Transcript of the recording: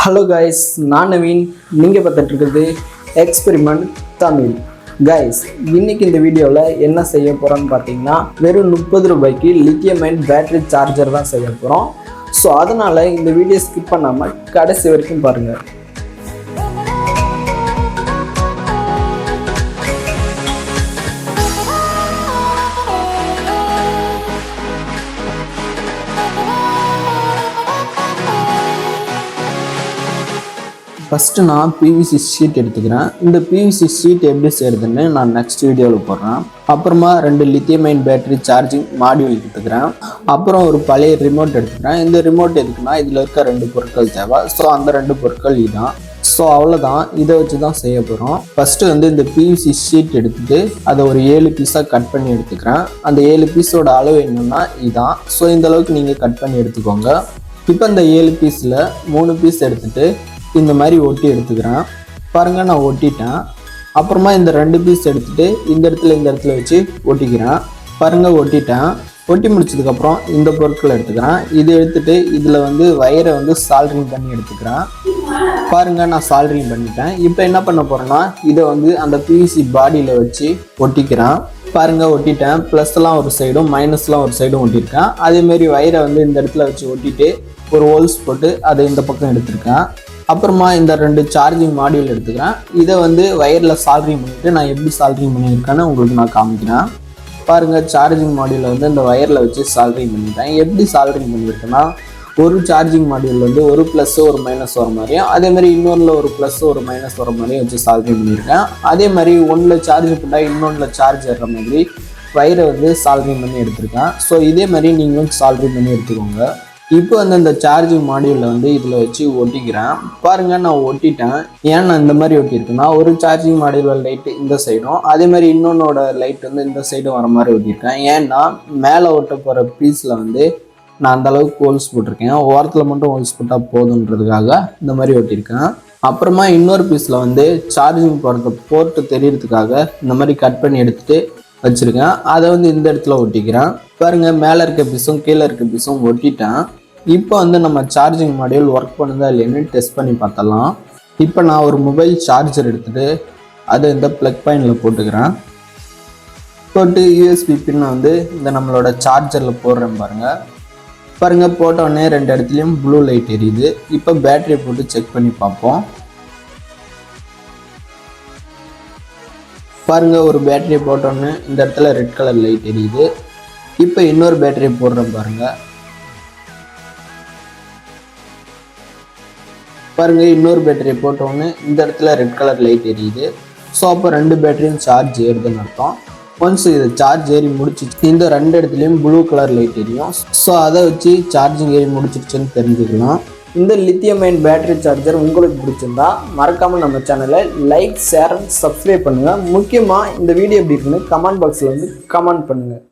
Hello guys, நான் நவீன். நீங்கள் பார்த்துட்டு இருக்கிறது எக்ஸ்பெரிமெண்ட் தமிழ். கைஸ், இன்னைக்கு இந்த வீடியோவில் என்ன செய்ய போகிறோன்னு பார்த்தீங்கன்னா, வெறும் 30 ரூபாய்க்கு லித்தியம் அயன் பேட்டரி சார்ஜர் தான் செய்ய போகிறோம். ஸோ அதனால் இந்த வீடியோ ஸ்கிப் பண்ணாமல் கடைசி வரைக்கும் பாருங்கள். ஃபஸ்ட்டு நான் பிவிசி ஷீட் எடுத்துக்கிறேன். இந்த பிவிசி ஷீட் எப்படி செய்கிறதுன்னு நான் நெக்ஸ்ட் வீடியோவில் போடுறேன். அப்புறமா 2 lithium ion battery charging module எடுத்துக்கிறேன். அப்புறம் ஒரு பழைய ரிமோட் எடுத்துக்கிறேன். இந்த ரிமோட் எதுக்குன்னா, இதில் இருக்க 2 பொருட்கள் தேவை. ஸோ அந்த 2 பொருட்கள் இதுதான். ஸோ அவ்வளோதான், இதை வச்சு தான் செய்ய போகிறோம். ஃபஸ்ட்டு இந்த பிவிசி ஷீட் எடுத்துகிட்டு அதை ஒரு 7 பீஸாக கட் பண்ணி எடுத்துக்கிறேன். அந்த 7 பீஸோட அளவு என்னென்னா இதுதான். ஸோ இந்த அளவுக்கு நீங்கள் கட் பண்ணி எடுத்துக்கோங்க. இப்போ இந்த 7 பீஸில் 3 பீஸ் எடுத்துகிட்டு இந்த மாதிரி ஒட்டி எடுத்துக்கிறேன். பாருங்கள், நான் ஒட்டிட்டேன். அப்புறமா இந்த 2 பீஸ் எடுத்துகிட்டு இந்த இடத்துல வச்சு ஒட்டிக்கிறேன். பாருங்கள், ஒட்டிட்டேன். ஒட்டி முடிச்சதுக்கப்புறம் இந்த பொருட்களை எடுத்துக்கிறேன். இது எடுத்துகிட்டு இதில் வயரை சால்ட்ரிங் பண்ணி எடுத்துக்கிறேன். பாருங்கள், நான் சால்ட்ரிங் பண்ணிட்டேன். இப்போ என்ன பண்ண போகிறேன்னா, இதை அந்த பிவிசி பாடியில் வச்சு ஒட்டிக்கிறேன். பாருங்கள், ஒட்டிட்டேன். ப்ளஸ்லாம் ஒரு சைடும் மைனஸ்லாம் ஒரு சைடும் ஒட்டியிருக்கேன். அதேமாரி வயரை இந்த இடத்துல வச்சு ஒட்டிட்டு ஒரு ஹோல்ஸ் போட்டு அதை இந்த பக்கம் எடுத்திருக்கேன். அப்புறமா இந்த 2 சார்ஜிங் மாடியூல் எடுத்துக்கிறேன். இதை வயரில் சால்ட்ரிங் பண்ணிவிட்டு நான் எப்படி சால்ட்ரிங் பண்ணியிருக்கேன்னு உங்களுக்கு நான் காமிக்கிறேன். பாருங்கள், சார்ஜிங் மாடியூலில் இந்த வயரில் வச்சு சால்ட்ரிங் பண்ணிட்டேன். எப்படி சால்ட்ரிங் பண்ணியிருக்கேன்னா, ஒரு சார்ஜிங் மாடியூல் ஒரு ப்ளஸ் ஒரு மைனஸ் வர மாதிரியும், அதேமாதிரி இன்னொன்றில் ஒரு ப்ளஸ் ஒரு மைனஸ் வர மாதிரியும் வச்சு சால்ட்ரிங் பண்ணியிருக்கேன். அதே மாதிரி ஒன்றில் சார்ஜ் போட்டால் இன்னொன்றில் சார்ஜ் ஏறுற மாதிரி வயரை சால்ட்ரிங் பண்ணி எடுத்திருக்கேன். ஸோ இதே மாதிரி நீங்களும் சால்ட்ரிங் பண்ணி எடுத்துக்கோங்க. இப்போ இந்த சார்ஜிங் மாடியூலில் இதில் வச்சு ஒட்டிக்கிறேன். பாருங்கள், நான் ஒட்டிட்டேன். ஏன் நான் இந்த மாதிரி ஒட்டியிருக்கேன்னா, ஒரு சார்ஜிங் மாடியூல் லைட்டு இந்த சைடும், அதே மாதிரி இன்னொன்னோட லைட் இந்த சைடும் வர மாதிரி ஒட்டியிருக்கேன். ஏன்னா மேலே ஒட்ட போகிற பீஸில் நான் அந்த அளவுக்கு ஹோல்ஸ் போட்டிருக்கேன். ஓரத்தில் மட்டும் ஹோல்ஸ் போட்டால் போதுன்றதுக்காக இந்த மாதிரி ஒட்டியிருக்கேன். அப்புறமா இன்னொரு பீஸில் சார்ஜிங் போடுற போர்ட்டு தெரியறதுக்காக இந்த மாதிரி கட் பண்ணி எடுத்துகிட்டு வச்சுருக்கேன். அதை இந்த இடத்துல ஒட்டிக்கிறேன். பாருங்கள், மேலே இருக்க பீஸும் கீழே இருக்க பீஸும் ஒட்டிட்டேன். இப்போ நம்ம சார்ஜிங் மாடியூல் ஒர்க் பண்ணுதா இல்லைன்னு டெஸ்ட் பண்ணி பார்த்தலாம். இப்போ நான் ஒரு மொபைல் சார்ஜர் எடுத்துகிட்டு அதை இந்த ப்ளக் பாயிண்டில் போட்டுக்கிறேன். போட்டு யூஎஸ்பி பின்னை இந்த நம்மளோட சார்ஜரில் போடுறேன். பாருங்கள், போட்டோடனே 2 இடத்துலையும் ப்ளூ லைட் எரியுது. இப்போ பேட்டரியை போட்டு செக் பண்ணி பார்ப்போம். பாருங்கள், ஒரு பேட்டரியை போட்டோன்னே இந்த இடத்துல ரெட் கலர் லைட் எரியுது. இப்போ இன்னொரு பேட்டரியை போடுறேன். பாருங்கள், இன்னொரு பேட்டரியை போட்டோன்னே இந்த இடத்துல ரெட் கலர் லைட் எரியுது. ஸோ அப்போ 2 பேட்டரியும் சார்ஜ் ஏறுதுன்னு அர்த்தம். ஒன்ஸ் இது சார்ஜ் ஏறி முடிச்சிச்சு, இந்த 2 இடத்துலையும் ப்ளூ கலர் லைட் எரியும். ஸோ அதை வச்சு சார்ஜிங் ஏறி முடிச்சிருச்சுன்னு தெரிஞ்சுக்கலாம். இந்த லித்தியம் அயன் பேட்டரி சார்ஜர் உங்களுக்கு பிடிச்சிருந்தா மறக்காமல் நம்ம சேனலை லைக், ஷேர், சப்ஸ்கிரைப் பண்ணுங்கள். முக்கியமாக இந்த வீடியோ எப்படி இருக்குன்னு கமெண்ட் பாக்ஸில் கமெண்ட் பண்ணுங்கள்.